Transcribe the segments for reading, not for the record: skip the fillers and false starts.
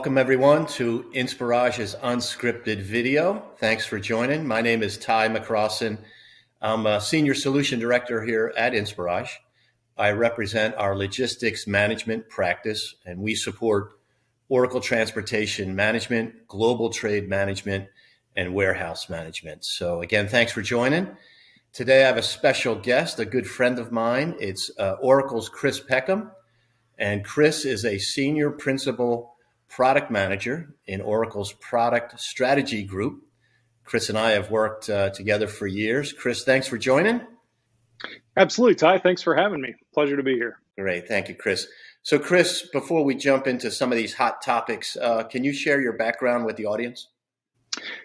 Welcome everyone to Inspirage's Unscripted video. Thanks for joining. My name is McCrossan. I'm a Senior Solution Director here at Inspirage. I represent our logistics management practice, and we support Oracle Transportation Management, Global Trade Management, and Warehouse Management. So again, thanks for joining. Today I have a special guest, a good friend of mine. It's Oracle's Chris Peckham, and Chris is a Senior Principal Product Manager in Oracle's Product Strategy Group. Chris and I have worked together for years. Chris, thanks for joining. Absolutely, Ty. Thanks for having me. Pleasure to be here. Great. Thank you, Chris. So, Chris, before we jump into some of these hot topics, can you share your background with the audience?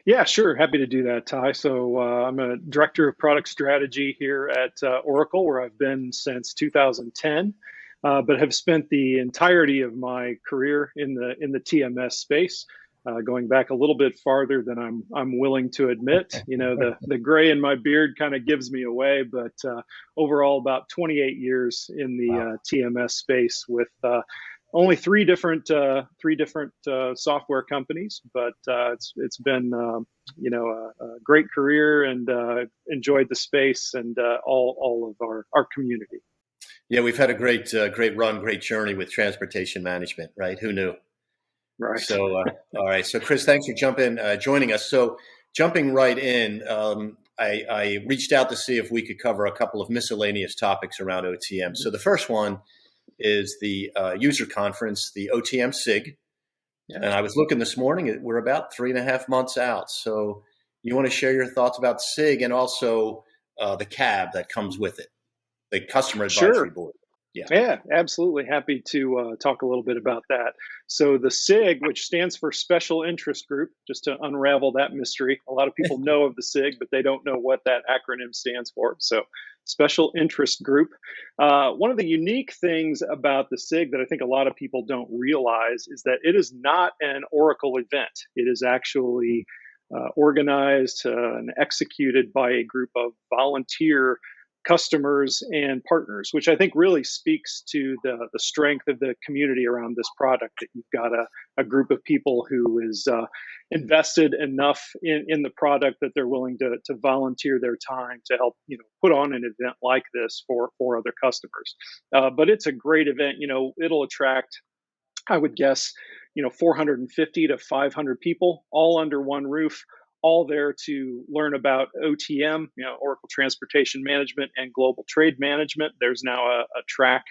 Yeah, sure. Happy to do that, Ty. So I'm a Director of Product Strategy here at Oracle, where I've been since 2010. But have spent the entirety of my career in the TMS space, going back a little bit farther than I'm willing to admit. You know, the gray in my beard kind of gives me away, but overall about 28 years in the TMS space with only three different software companies. But it's been a great career, and enjoyed the space and all of our community. Yeah, we've had a great run, great journey with transportation management, right? Who knew? Right. So, all right. So, Chris, thanks for joining us. So, jumping right in, I reached out to see if we could cover a couple of miscellaneous topics around OTM. So, the first one is the user conference, the OTM SIG. Yeah. And I was looking this morning; we're about 3.5 months out. So, you want to share your thoughts about SIG and also the CAB that comes with it? The Customer Advisory Board. Yeah, absolutely. Happy to talk a little bit about that. So the SIG, which stands for Special Interest Group, just to unravel that mystery. A lot of people know of the SIG, but they don't know what that acronym stands for. So Special Interest Group. One of the unique things about the SIG that I think a lot of people don't realize is that it is not an Oracle event. It is actually organized and executed by a group of volunteer customers and partners, which I think really speaks to the strength of the community around this product, that you've got a group of people who is invested enough in the product that they're willing to volunteer their time to help, put on an event like this for other customers. But it's a great event. It'll attract, I would guess, 450 to 500 people all under one roof, all there to learn about OTM, Oracle Transportation Management, and Global Trade Management. There's now a track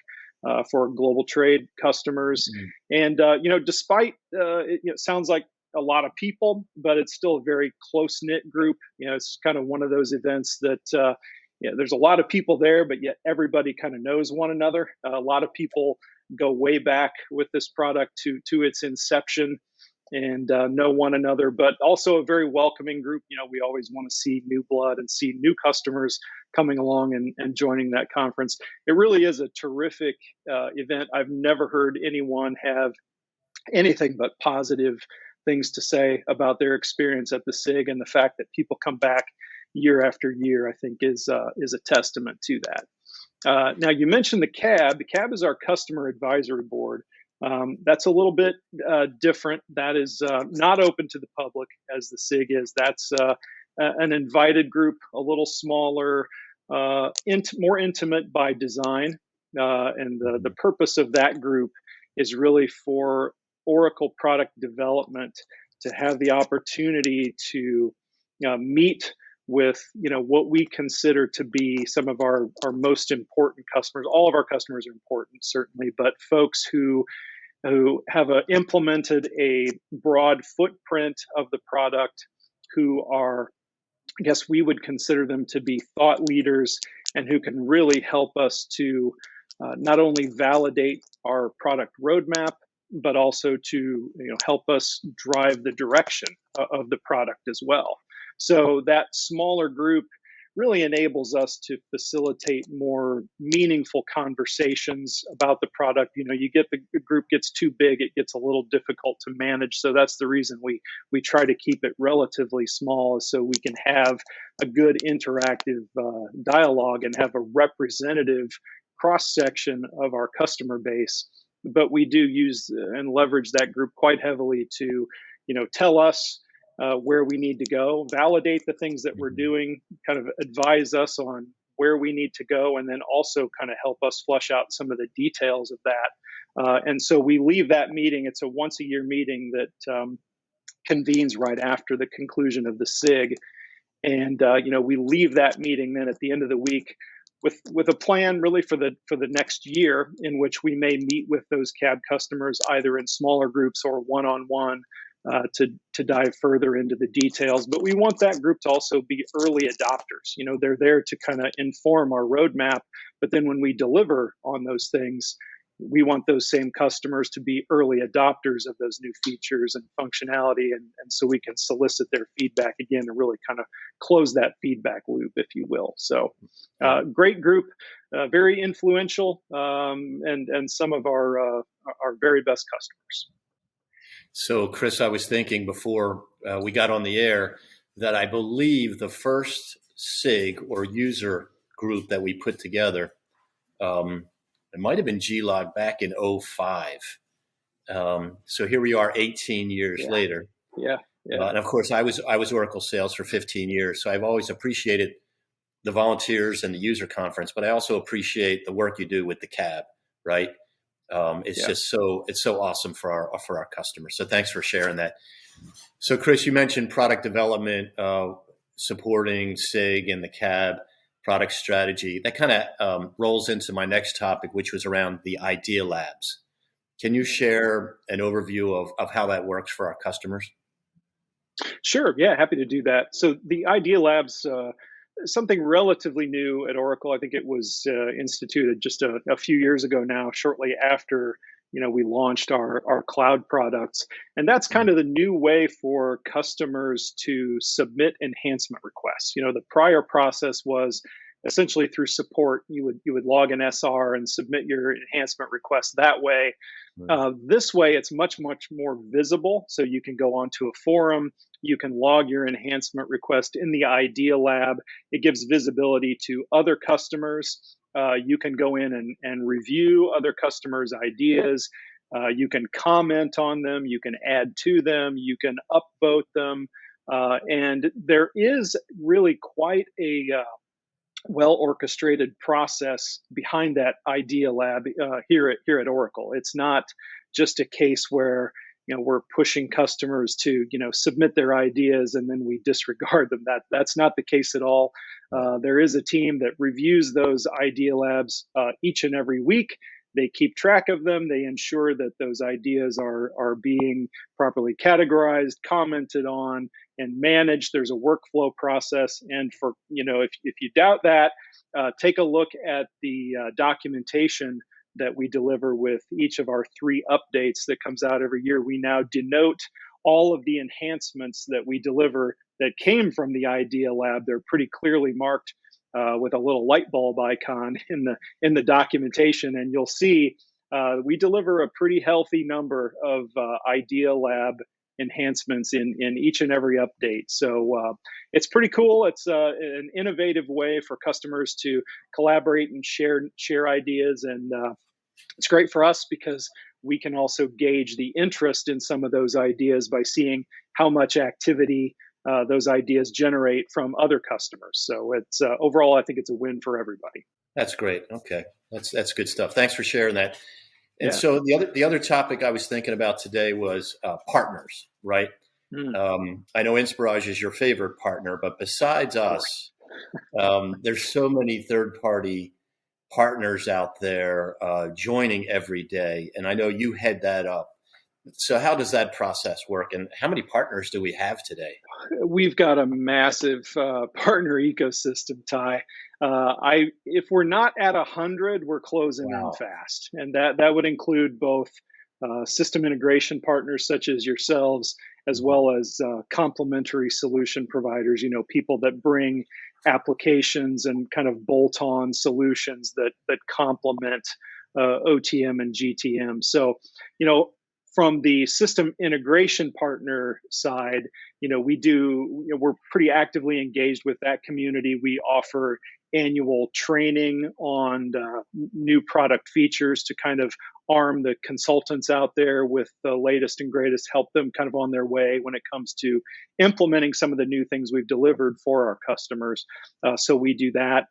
for global trade customers. Mm-hmm. And, despite it sounds like a lot of people, but it's still a very close-knit group. It's kind of one of those events that, there's a lot of people there, but yet everybody kind of knows one another. A lot of people go way back with this product to its inception, and know one another, but also a very welcoming group. We always want to see new blood and see new customers coming along and joining that conference. It really is a terrific event. I've never heard anyone have anything but positive things to say about their experience at the SIG, and the fact that people come back year after year, I think, is a testament to that. Now, you mentioned the CAB. The CAB is our Customer Advisory Board. That's a little bit different. That is not open to the public as the SIG is. That's an invited group, a little smaller, more intimate by design. And the purpose of that group is really for Oracle product development to have the opportunity to meet with what we consider to be some of our most important customers. All of our customers are important, certainly, but folks who have implemented a broad footprint of the product, who are, I guess we would consider them to be thought leaders, and who can really help us to not only validate our product roadmap, but also to help us drive the direction of the product as well. So that smaller group really enables us to facilitate more meaningful conversations about the product. You get the group gets too big, it gets a little difficult to manage. So that's the reason we try to keep it relatively small, so we can have a good interactive dialogue and have a representative cross-section of our customer base but we do use and leverage that group quite heavily to, tell us where we need to go, validate the things that we're doing, kind of advise us on where we need to go, and then also kind of help us flush out some of the details of that. And so we leave that meeting. It's a once a year meeting that convenes right after the conclusion of the SIG. And we leave that meeting then at the end of the week with a plan really for the next year, in which we may meet with those CAB customers either in smaller groups or one-on-one to dive further into the details. But we want that group to also be early adopters. They're there to kind of inform our roadmap, but then when we deliver on those things, we want those same customers to be early adopters of those new features and functionality, and so we can solicit their feedback again and really kind of close that feedback loop, if you will. So great group, very influential, and some of our very best customers. So, Chris, I was thinking before we got on the air that I believe the first SIG or user group that we put together, it might have been G-Log back in 2005. So here we are 18 years later. Yeah. And of course, I was Oracle sales for 15 years. So I've always appreciated the volunteers and the user conference, but I also appreciate the work you do with the CAB, right? It's so awesome for our customers. So thanks for sharing that. So Chris, you mentioned product development, supporting SIG and the CAB product strategy. That kind of rolls into my next topic, which was around the Idea Labs. Can you share an overview of how that works for our customers? Sure. Yeah, happy to do that. So the Idea Labs, something relatively new at Oracle. I think it was instituted just a few years ago now, shortly after we launched our cloud products. And that's kind of the new way for customers to submit enhancement requests. The prior process was essentially through support. You would log an SR and submit your enhancement request that way. This way, it's much, much more visible. So you can go onto a forum, you can log your enhancement request in the Idea Lab. It gives visibility to other customers. You can go in and review other customers' ideas. You can comment on them. You can add to them. You can upvote them. And there is really quite a well-orchestrated process behind that Idea Lab here at Oracle. It's not just a case where we're pushing customers to submit their ideas and then we disregard them. That's not the case at all. There is a team that reviews those Idea Labs each and every week. They keep track of them. They ensure that those ideas are being properly categorized, commented on, and managed. There's a workflow process. And for if you doubt that, take a look at the documentation that we deliver with each of our 3 updates that comes out every year. We now denote all of the enhancements that we deliver that came from the Idea Lab. They're pretty clearly marked with a little light bulb icon in the documentation, and you'll see we deliver a pretty healthy number of Idea Lab enhancements in each and every update. So it's pretty cool. It's an innovative way for customers to collaborate and share ideas, and it's great for us because we can also gauge the interest in some of those ideas by seeing how much activity those ideas generate from other customers. So it's overall, I think it's a win for everybody. That's great. Okay, that's good stuff. Thanks for sharing that. And so the other topic I was thinking about today was partners, right? I know Inspirage is your favorite partner, but besides us, there's so many third-party partners out there joining every day, and I know you head that up. So how does that process work, and how many partners do we have today? We've got a massive partner ecosystem, Ty. If we're not at 100, we're closing in fast, and that would include both system integration partners such as yourselves, as well as complementary solution providers. People that bring applications and kind of bolt-on solutions that complement OTM and GTM. So, from the system integration partner side, we're pretty actively engaged with that community. We offer annual training on new product features to kind of arm the consultants out there with the latest and greatest, help them kind of on their way when it comes to implementing some of the new things we've delivered for our customers. So we do that.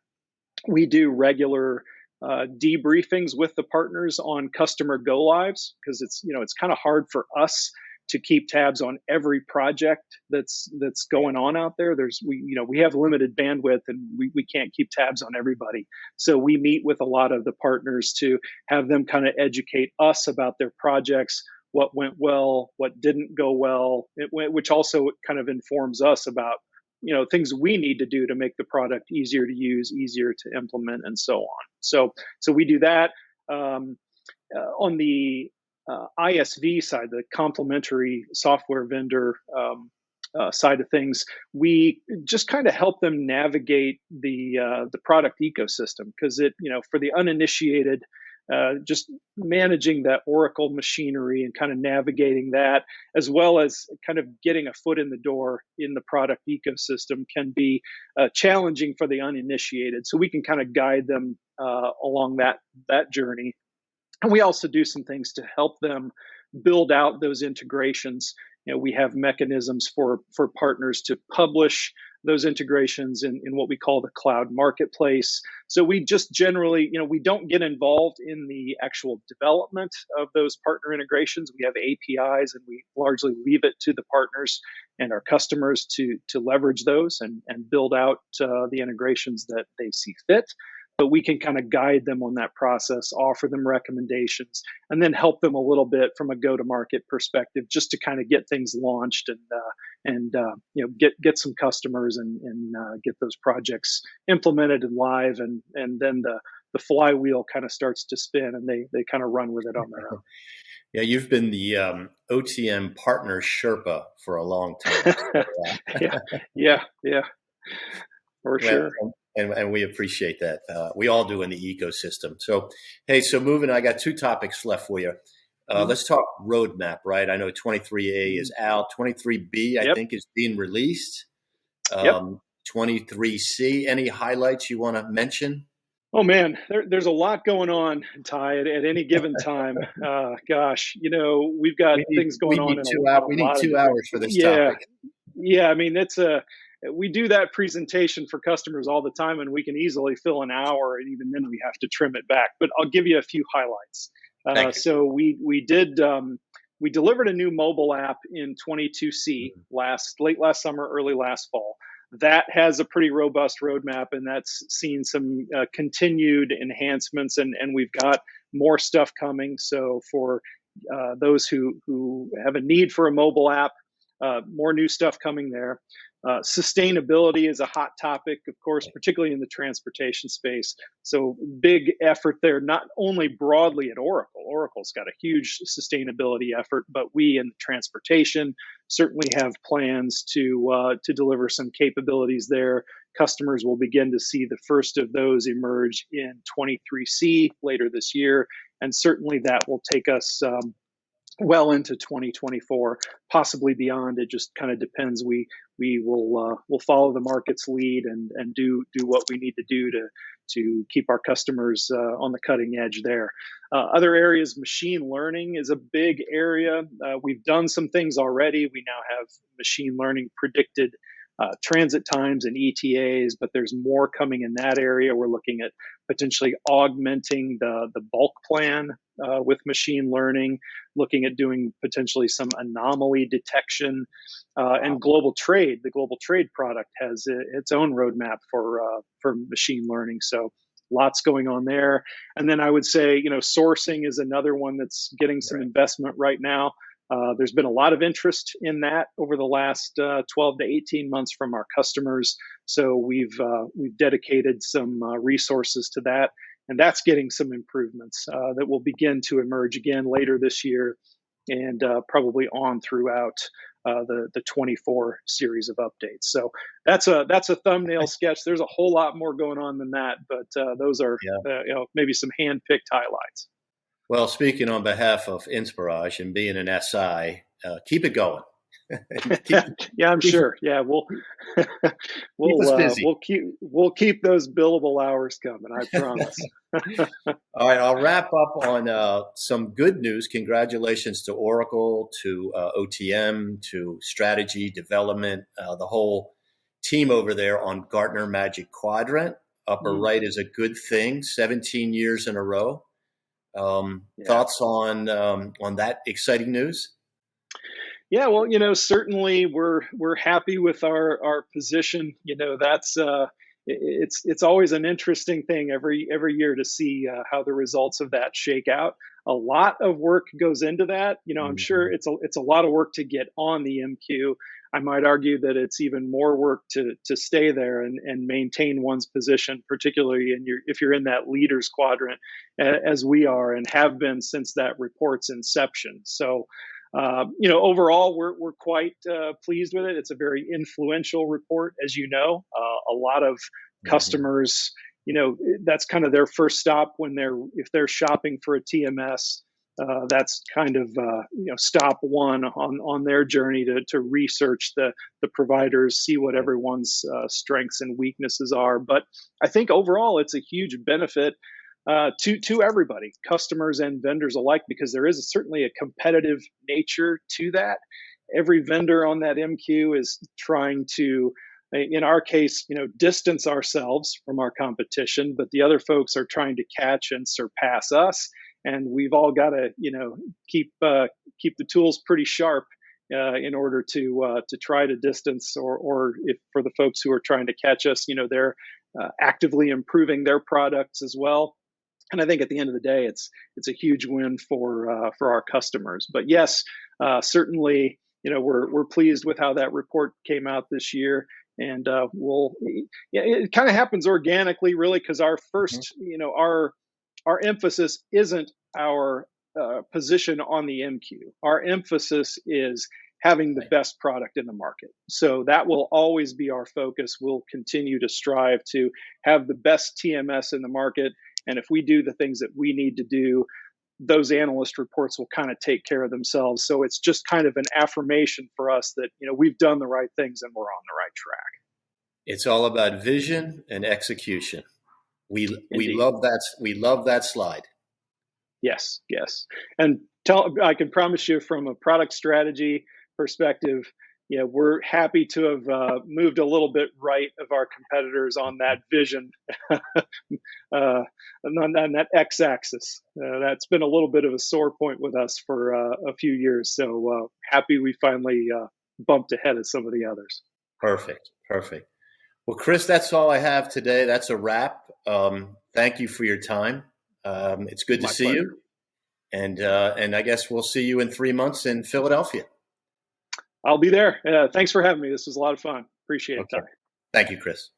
We do regular debriefings with the partners on customer go lives, because it's kind of hard for us to keep tabs on every project that's going on out there. We have limited bandwidth, and we can't keep tabs on everybody. So we meet with a lot of the partners to have them kind of educate us about their projects, what went well, what didn't go well, which also kind of informs us about things we need to do to make the product easier to use, easier to implement, and so on. So we do that. On the ISV side, the complementary software vendor side of things, we just kind of help them navigate the product ecosystem, because for the uninitiated, just managing that Oracle machinery and kind of navigating that, as well as kind of getting a foot in the door in the product ecosystem, can be challenging for the uninitiated. So we can kind of guide them along that journey. And we also do some things to help them build out those integrations. We have mechanisms for partners to publish those integrations in what we call the cloud marketplace. So we just generally, we don't get involved in the actual development of those partner integrations. We have APIs, and we largely leave it to the partners and our customers to leverage those and build out the integrations that they see fit. But we can kind of guide them on that process, offer them recommendations, and then help them a little bit from a go-to-market perspective, just to kind of get things launched and get some customers and get those projects implemented and live, and then the flywheel kind of starts to spin, and they kind of run with it on their own. Yeah, you've been the OTM partner Sherpa for a long time. Yeah, for sure. And we appreciate that. We all do in the ecosystem. So moving, I got 2 topics left for you. Let's talk roadmap, right? I know 23A is out. 23B, I think, is being released. 23C, any highlights you want to mention? Oh, man, there's a lot going on, Ty, at any given time. Gosh, we've got things going on. We need 2 hours for this topic. Yeah, I mean, we do that presentation for customers all the time, and we can easily fill an hour, and even then we have to trim it back. But I'll give you a few highlights. So we delivered a new mobile app in 22C late last summer, early last fall. That has a pretty robust roadmap, and that's seen some continued enhancements, and we've got more stuff coming. So for those who have a need for a mobile app, more new stuff coming there. Sustainability is a hot topic, of course, particularly in the transportation space. So big effort there, not only broadly at Oracle. Oracle's got a huge sustainability effort, but we in transportation certainly have plans to deliver some capabilities there. Customers will begin to see the first of those emerge in 23C later this year, and certainly that will take us well into 2024, possibly beyond. It just kind of depends. We will follow the market's lead and do what we need to do to keep our customers on the cutting edge there. Other areas, machine learning is a big area. We've done some things already. We now have machine learning predicted transit times and ETAs, but there's more coming in that area. We're looking at potentially augmenting the bulk plan with machine learning, looking at doing potentially some anomaly detection, and global trade. The global trade product has its own roadmap for machine learning. So lots going on there. And then I would say, sourcing is another one that's getting some investment right now. There's been a lot of interest in that over the last 12 to 18 months from our customers. So we've dedicated some resources to that, and that's getting some improvements that will begin to emerge again later this year, and probably on throughout the 24 series of updates. So that's a thumbnail sketch. There's a whole lot more going on than that, but those are maybe some hand-picked highlights. Well, speaking on behalf of Inspirage and being an SI, keep it going. Yeah, I'm sure. Yeah, keep us busy. we'll keep those billable hours coming. I promise. All right, I'll wrap up on some good news. Congratulations to Oracle, to OTM, to strategy, development, the whole team over there on Gartner Magic Quadrant. Upper right is a good thing, 17 years in a row. Thoughts on that exciting news? Yeah, well, certainly we're happy with our position. That's it's always an interesting thing every year to see how the results of that shake out. A lot of work goes into that. I'm sure it's a lot of work to get on the MQ. I might argue that it's even more work to stay there and maintain one's position, particularly if you're in that leaders quadrant, as we are and have been since that report's inception. So, overall, we're quite pleased with it. It's a very influential report, as you know. A lot of customers, that's kind of their first stop if they're shopping for a TMS. That's kind of stop one on their journey to research the providers, see what everyone's strengths and weaknesses are. But I think overall, it's a huge benefit to everybody, customers and vendors alike, because there is certainly a competitive nature to that. Every vendor on that MQ is trying to, in our case, distance ourselves from our competition, but the other folks are trying to catch and surpass us. And we've all got to, keep the tools pretty sharp in order to try to distance, or if for the folks who are trying to catch us, they're actively improving their products as well. And I think at the end of the day, it's a huge win for our customers. But yes, certainly, we're pleased with how that report came out this year. And it kind of happens organically, really, because our first, our emphasis isn't our position on the MQ. Our emphasis is having the best product in the market. So that will always be our focus. We'll continue to strive to have the best TMS in the market. And if we do the things that we need to do, those analyst reports will kind of take care of themselves. So it's just kind of an affirmation for us that, we've done the right things and we're on the right track. It's all about vision and execution. We love that. We love that slide. Yes. And I can promise you, from a product strategy perspective, we're happy to have moved a little bit right of our competitors on that vision, on that x-axis. That's been a little bit of a sore point with us for a few years. So happy we finally bumped ahead of some of the others. Perfect. Well, Chris, that's all I have today. That's a wrap. Thank you for your time. It's good to see you. And I guess we'll see you in 3 months in Philadelphia. I'll be there. Thanks for having me. This was a lot of fun. Appreciate it. Thank you, Chris.